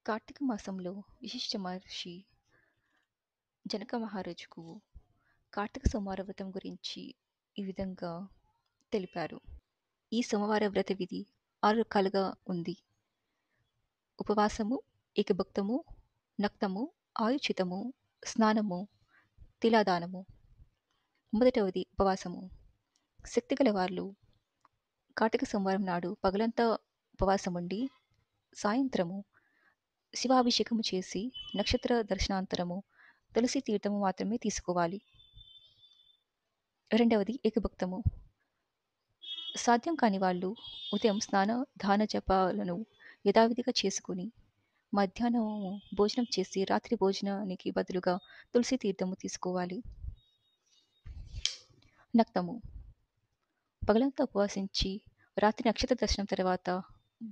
కార్తీక మాసంలో విశిష్ట మహర్షి జనక మహారాజుకు కార్తీక సోమవార వ్రతం గురించి ఈ విధంగా తెలిపారు. ఈ సోమవార వ్రత విధి 6 రకాలుగా ఉంది. ఉపవాసము, ఏకభుక్తము, నక్తము, ఆయుచితము, స్నానము, తిలాదానము. మొదటవది ఉపవాసము. శక్తిగల వాళ్ళు కార్తీక సోమవారం నాడు పగలంతా ఉపవాసముండి సాయంత్రము శివాభిషేకము చేసి నక్షత్ర దర్శనాంతరము తులసి తీర్థము మాత్రమే తీసుకోవాలి. రెండవది ఏకభుక్తము. సాధ్యం కాని వాళ్ళు ఉదయం స్నాన దాన జపాలను యథావిధిగా చేసుకుని మధ్యాహ్నము భోజనం చేసి రాత్రి భోజనానికి బదులుగా తులసి తీర్థము తీసుకోవాలి. నక్తము. పగలంతా ఉపవాసించి రాత్రి నక్షత్ర దర్శనం తర్వాత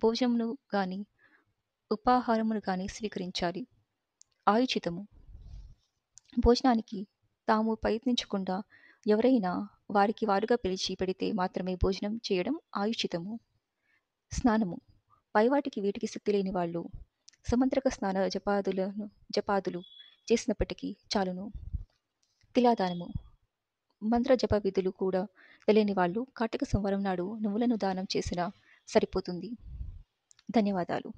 భోజనమును గాని ఉపాహారమును గాని స్వీకరించాలి. ఆయుచితము. భోజనానికి తాము ప్రయత్నించకుండా ఎవరైనా వారికి వారుగా పిలిచి పెడితే మాత్రమే భోజనం చేయడం ఆయుచితము. స్నానము. పైవాటికి వీటికి శక్తి లేని వాళ్ళు సమంత్రక స్నాన జపాదులు చేసినప్పటికీ చాలును. తిలాదానము. మంత్ర జప విధులు కూడా తెలియని వాళ్ళు కార్తీక సోమవారం నాడు నువ్వులను దానం చేసినా సరిపోతుంది. ధన్యవాదాలు.